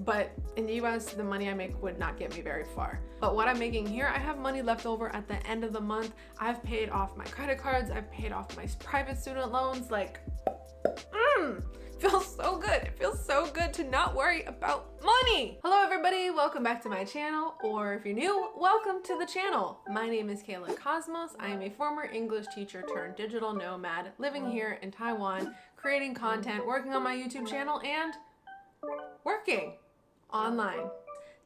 but in the US, the money I make would not get me very far. But what I'm making here, I have money left over at the end of the month. I've paid off my credit cards, I've paid off my private student loans, like, feels so good. It feels so good to not worry about money. Hello everybody, welcome back to my channel, or if you're new, welcome to the channel. My name is Kayla Cosmos. I am a former English teacher turned digital nomad living here in Taiwan, creating content, working on my YouTube channel, and working online.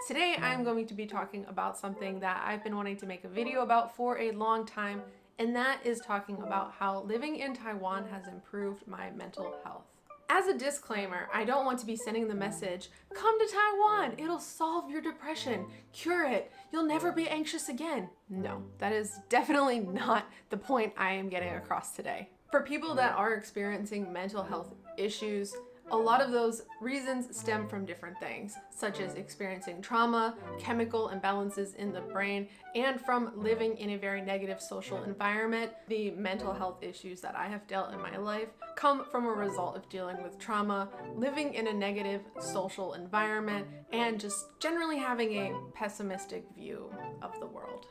Today I'm going to be talking about something that I've been wanting to make a video about for a long time, and that is talking about how living in Taiwan has improved my mental health. As a disclaimer, I don't want to be sending the message, come to Taiwan, it'll solve your depression, cure it, you'll never be anxious again. No, that is definitely not the point I am getting across today. For people that are experiencing mental health issues, a lot of those reasons stem from different things, such as experiencing trauma, chemical imbalances in the brain, and from living in a very negative social environment. The mental health issues that I have dealt in my life come from a result of dealing with trauma, living in a negative social environment, and just generally having a pessimistic view of the world.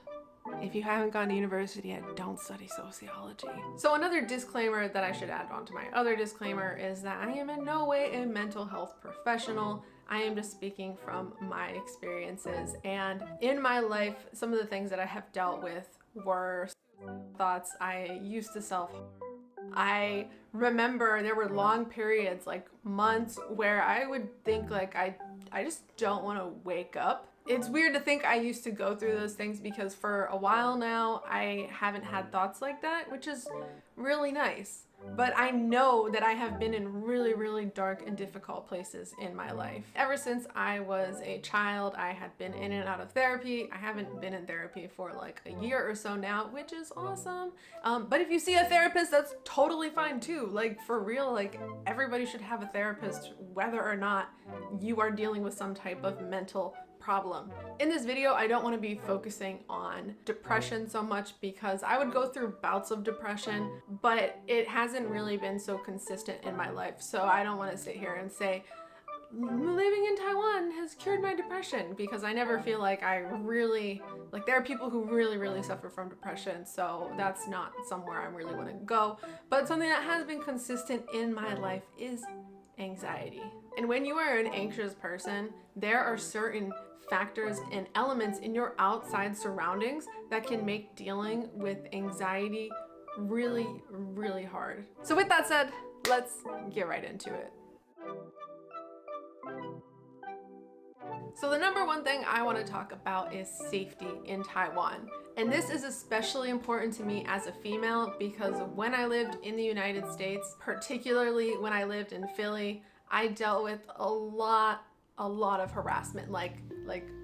If you haven't gone to university yet, don't study sociology. So another disclaimer that I should add on to my other disclaimer is that I am in no way a mental health professional. I am just speaking from my experiences, and in my life, some of the things that I have dealt with were thoughts. I used to self-harm. I remember there were long periods, like months, where I would think like I just don't want to wake up. It's weird to think I used to go through those things because for a while now I haven't had thoughts like that, which is really nice. But I know that I have been in really, really dark and difficult places in my life. Ever since I was a child, I had been in and out of therapy. I haven't been in therapy for like a year or so now, which is awesome. But if you see a therapist, that's totally fine too. Like for real, like everybody should have a therapist, whether or not you are dealing with some type of mental problem. In this video, I don't want to be focusing on depression so much because I would go through bouts of depression, but it hasn't really been so consistent in my life. So I don't want to sit here and say, living in Taiwan has cured my depression, because I never feel like there are people who really, really suffer from depression. So that's not somewhere I really want to go. But something that has been consistent in my life is anxiety. And when you are an anxious person, there are certain factors and elements in your outside surroundings that can make dealing with anxiety really, really hard. So with that said, let's get right into it. So the number one thing I want to talk about is safety in Taiwan. And this is especially important to me as a female because when I lived in the United States, particularly when I lived in Philly, I dealt with a lot of harassment, like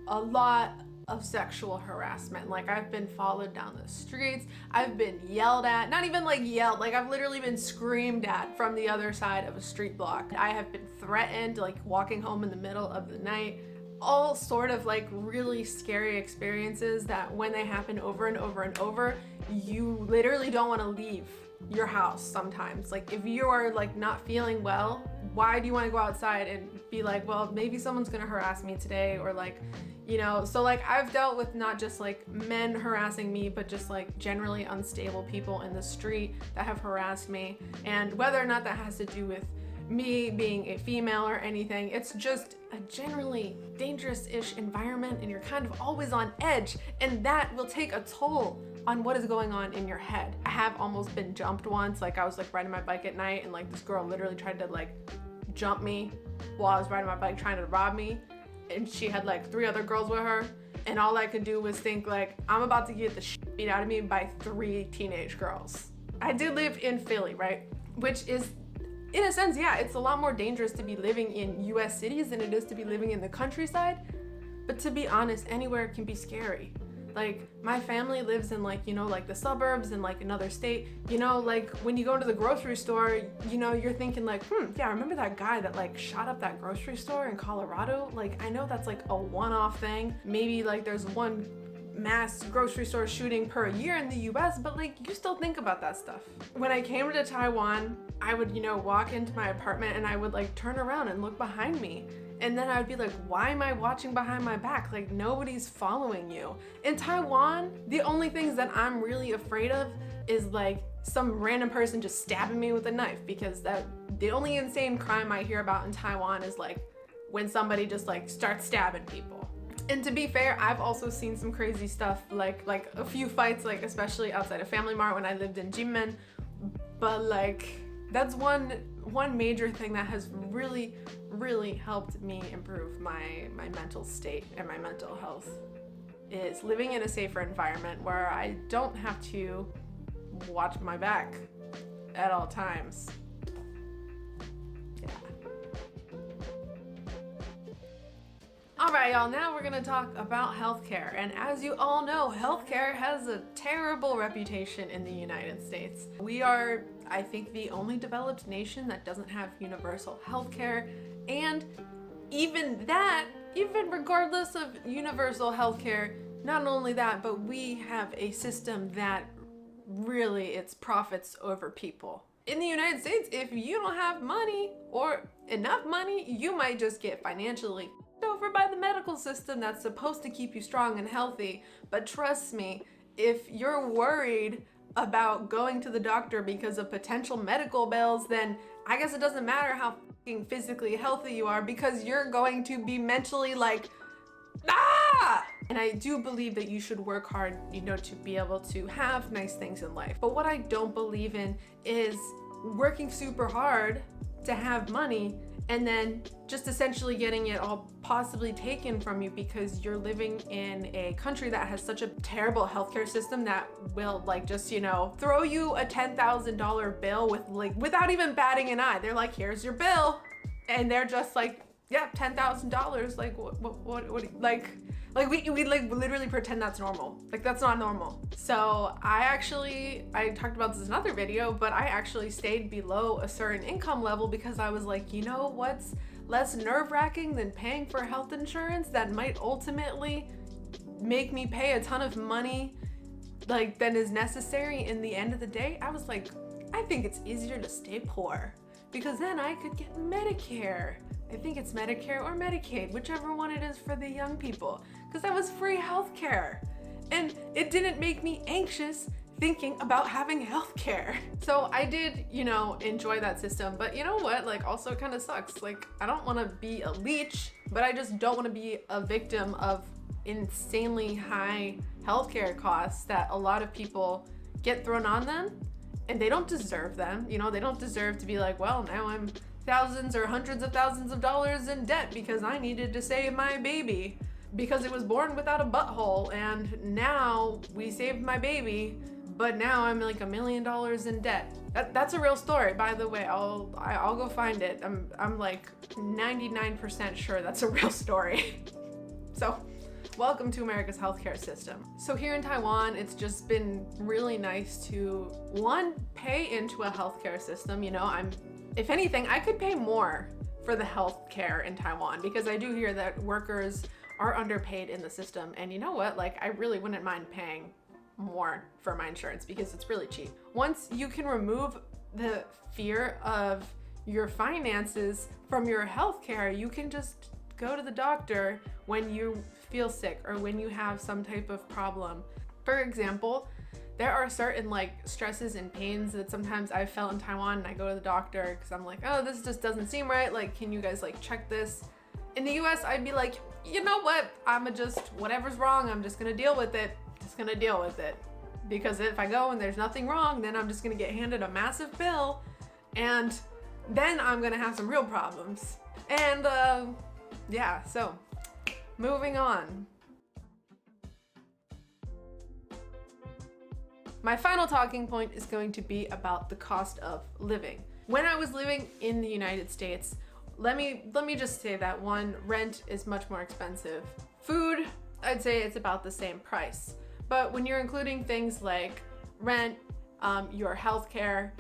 a lot of sexual harassment. Like I've been followed down the streets, I've been yelled at, not even like yelled, like I've literally been screamed at from the other side of a street block. I have been threatened, like walking home in the middle of the night. All sort of like really scary experiences that when they happen over and over and over, you literally don't want to leave your house sometimes. Like if you are like not feeling well, why do you want to go outside and be like, well, maybe someone's gonna harass me today, or like, you know, so like I've dealt with not just like men harassing me, but just like generally unstable people in the street that have harassed me. And whether or not that has to do with me being a female or anything, it's just a generally dangerous-ish environment, and you're kind of always on edge, and that will take a toll on what is going on in your head. I have almost been jumped once. Like I was like riding my bike at night and like this girl literally tried to like jump me while I was riding my bike trying to rob me, and she had like 3 other girls with her, and all I could do was think like, I'm about to get the shit beat out of me by 3 teenage girls. I did live in Philly, right? Which is, in a sense, yeah, it's a lot more dangerous to be living in US cities than it is to be living in the countryside. But to be honest, anywhere can be scary. Like my family lives in like, you know, like the suburbs in like another state, you know, like when you go to the grocery store, you know, you're thinking like, yeah, remember that guy that like shot up that grocery store in Colorado? Like, I know that's like a one-off thing. Maybe like there's one mass grocery store shooting per year in the US, but like you still think about that stuff. When I came to Taiwan, I would, you know, walk into my apartment and I would like turn around and look behind me. And then I would be like, why am I watching behind my back? Like, nobody's following you. In Taiwan, the only things that I'm really afraid of is like some random person just stabbing me with a knife, because the only insane crime I hear about in Taiwan is like when somebody just like starts stabbing people. And to be fair, I've also seen some crazy stuff, like a few fights, like especially outside of Family Mart when I lived in Jinmen. But like, that's one major thing that has really helped me improve my mental state and my mental health, is living in a safer environment where I don't have to watch my back at all times. Yeah. All right, y'all, now we're gonna talk about healthcare. And as you all know, healthcare has a terrible reputation in the United States. We are, I think, the only developed nation that doesn't have universal healthcare. And even regardless of universal healthcare, not only that, but we have a system that really, it's profits over people. In the United States, if you don't have money or enough money, you might just get financially over by the medical system that's supposed to keep you strong and healthy. But trust me, if you're worried about going to the doctor because of potential medical bills, then I guess it doesn't matter how physically healthy you are, because you're going to be mentally like, ah! And I do believe that you should work hard, you know, to be able to have nice things in life. But what I don't believe in is working super hard to have money and then just essentially getting it all possibly taken from you because you're living in a country that has such a terrible healthcare system that will like just, you know, throw you a $10,000 bill with like, without even batting an eye. They're like, here's your bill. And they're just like, yeah, $10,000. Like, what, like we like literally pretend that's normal. Like, that's not normal. So I talked about this in another video, but I actually stayed below a certain income level because I was like, you know what's less nerve-wracking than paying for health insurance that might ultimately make me pay a ton of money like than is necessary in the end of the day? I was like, I think it's easier to stay poor because then I could get Medicare. I think it's Medicare or Medicaid, whichever one it is for the young people, because that was free healthcare. And it didn't make me anxious thinking about having healthcare. So I did, you know, enjoy that system, but you know what, like also it kind of sucks. Like, I don't want to be a leech, but I just don't want to be a victim of insanely high healthcare costs that a lot of people get thrown on them, and they don't deserve them. You know, they don't deserve to be like, well, now I'm thousands or hundreds of thousands of dollars in debt because I needed to save my baby because it was born without a butthole, and now we saved my baby, but now I'm like $1 million in debt. That's a real story, by the way. I'll go find it. I'm like 99% sure that's a real story. So welcome to America's healthcare system. So here in Taiwan, it's just been really nice to, one, pay into a healthcare system. You know, if anything, I could pay more for the healthcare in Taiwan because I do hear that workers are underpaid in the system. And you know what? Like, I really wouldn't mind paying more for my insurance because it's really cheap. Once you can remove the fear of your finances from your healthcare, you can just go to the doctor when you feel sick or when you have some type of problem. For example, there are certain like stresses and pains that sometimes I've felt in Taiwan, and I go to the doctor because I'm like, oh, this just doesn't seem right. Like, can you guys like check this? In the US, I'd be like, you know what? Whatever's wrong, I'm just gonna deal with it. Because if I go and there's nothing wrong, then I'm just gonna get handed a massive bill, and then I'm gonna have some real problems. And yeah, so moving on. My final talking point is going to be about the cost of living. When I was living in the United States, let me just say that one, rent is much more expensive. Food, I'd say it's about the same price. But when you're including things like rent, your healthcare,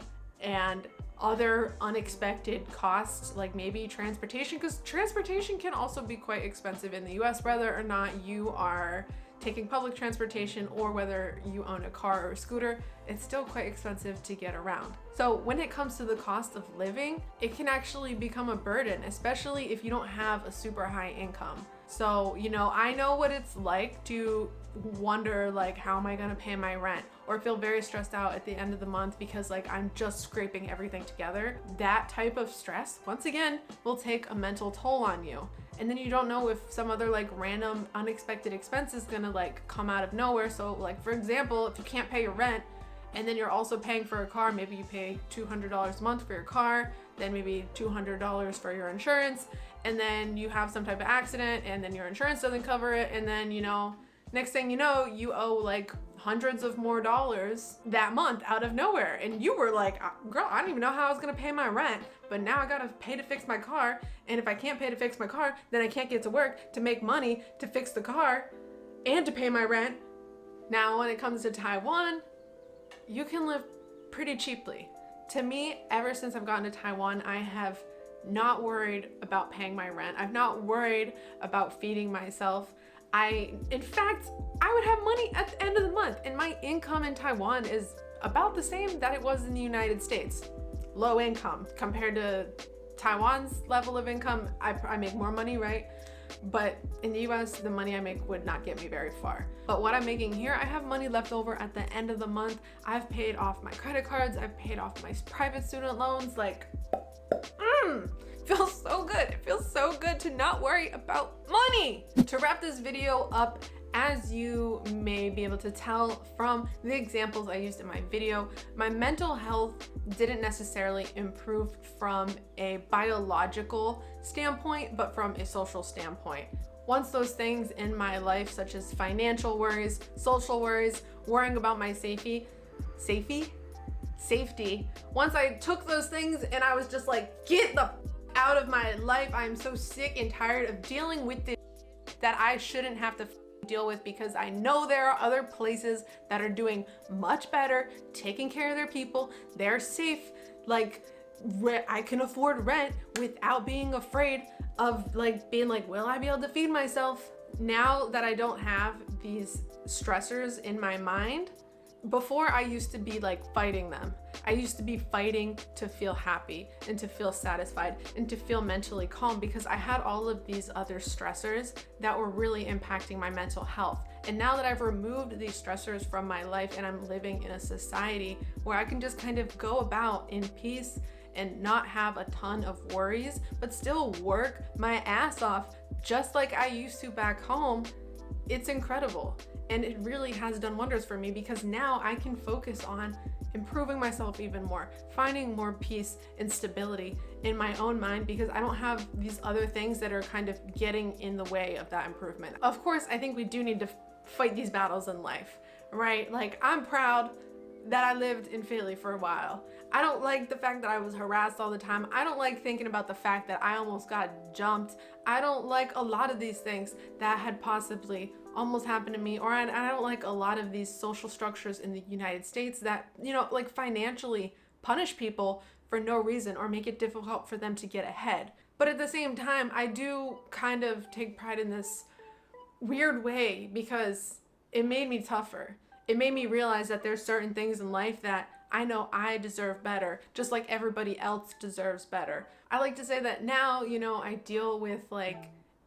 and other unexpected costs, like maybe transportation, because transportation can also be quite expensive in the US, whether or not you are taking public transportation or whether you own a car or a scooter, it's still quite expensive to get around. So when it comes to the cost of living, it can actually become a burden, especially if you don't have a super high income. So, you know, I know what it's like to wonder, like, how am I gonna pay my rent? Or feel very stressed out at the end of the month because, like, I'm just scraping everything together. That type of stress, once again, will take a mental toll on you. And then you don't know if some other, like, random unexpected expense is gonna, like, come out of nowhere. So, like, for example, if you can't pay your rent and then you're also paying for a car, maybe you pay $200 a month for your car, then maybe $200 for your insurance, and then you have some type of accident and then your insurance doesn't cover it, and then, you know, next thing you know, you owe like hundreds of more dollars that month out of nowhere. And you were like, girl, I don't even know how I was gonna pay my rent, but now I gotta pay to fix my car. And if I can't pay to fix my car, then I can't get to work to make money to fix the car and to pay my rent. Now, when it comes to Taiwan, you can live pretty cheaply. To me, ever since I've gotten to Taiwan, I have not worried about paying my rent. I've not worried about feeding myself. In fact, I would have money at the end of the month, and my income in Taiwan is about the same that it was in the United States. Low income compared to Taiwan's level of income. I make more money, right? But in the US, the money I make would not get me very far. But what I'm making here, I have money left over at the end of the month. I've paid off my credit cards. I've paid off my private student loans. Like, feels so good. It feels so good to not worry about money. To wrap this video up, as you may be able to tell from the examples I used in my video, my mental health didn't necessarily improve from a biological standpoint, but from a social standpoint. Once those things in my life, such as financial worries, social worries, worrying about my safety, once I took those things and I was just like, get the out of my life. I'm so sick and tired of dealing with this that I shouldn't have to deal with, because I know there are other places that are doing much better, taking care of their people. They're safe. Like, I can afford rent without being afraid of like being like, will I be able to feed myself? Now that I don't have these stressors in my mind, before I used to be like fighting them. I used to be fighting to feel happy and to feel satisfied and to feel mentally calm, because I had all of these other stressors that were really impacting my mental health. And now that I've removed these stressors from my life and I'm living in a society where I can just kind of go about in peace and not have a ton of worries, but still work my ass off just like I used to back home, it's incredible. And it really has done wonders for me, because now I can focus on improving myself even more, finding more peace and stability in my own mind, because I don't have these other things that are kind of getting in the way of that improvement. Of course, I think we do need to fight these battles in life, right? Like, I'm proud that I lived in Philly for a while. I don't like the fact that I was harassed all the time. I don't like thinking about the fact that I almost got jumped. I don't like a lot of these things that had possibly almost happened to me, or I don't like a lot of these social structures in the United States that, you know, like financially punish people for no reason or make it difficult for them to get ahead. But at the same time, I do kind of take pride in this weird way, because it made me tougher. It made me realize that there's certain things in life that I know I deserve better, just like everybody else deserves better. I like to say that now, you know, I deal with like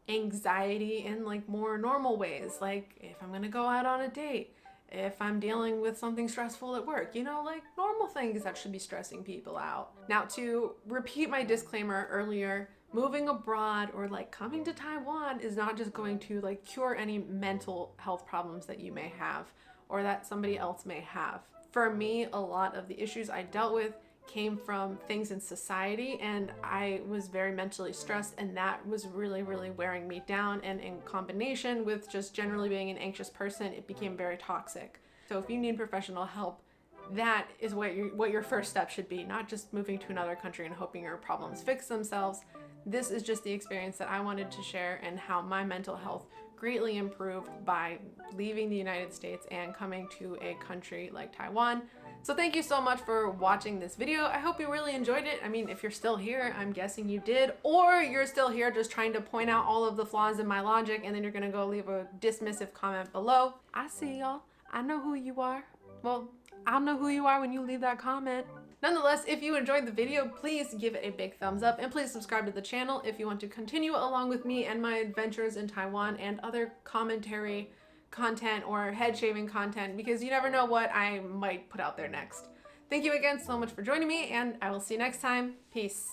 anxiety in like more normal ways, like if I'm gonna go out on a date, if I'm dealing with something stressful at work, you know, like normal things that should be stressing people out. Now, to repeat my disclaimer earlier, moving abroad or like coming to Taiwan is not just going to like cure any mental health problems that you may have or that somebody else may have. For me, a lot of the issues I dealt with came from things in society, and I was very mentally stressed, and that was really, really wearing me down. And in combination with just generally being an anxious person, it became very toxic. So if you need professional help, that is what your first step should be, not just moving to another country and hoping your problems fix themselves. This is just the experience that I wanted to share, and how my mental health greatly improved by leaving the United States and coming to a country like Taiwan So thank you so much for watching this video. I hope you really enjoyed it. I mean, if you're still here, I'm guessing you did, or you're still here just trying to point out all of the flaws in my logic and then you're gonna go leave a dismissive comment below. I see y'all. I know who you are. Well, I'll know who you are when you leave that comment. Nonetheless, if you enjoyed the video, please give it a big thumbs up and please subscribe to the channel if you want to continue along with me and my adventures in Taiwan and other commentary content or head shaving content, because you never know what I might put out there next. Thank you again so much for joining me, and I will see you next time. Peace.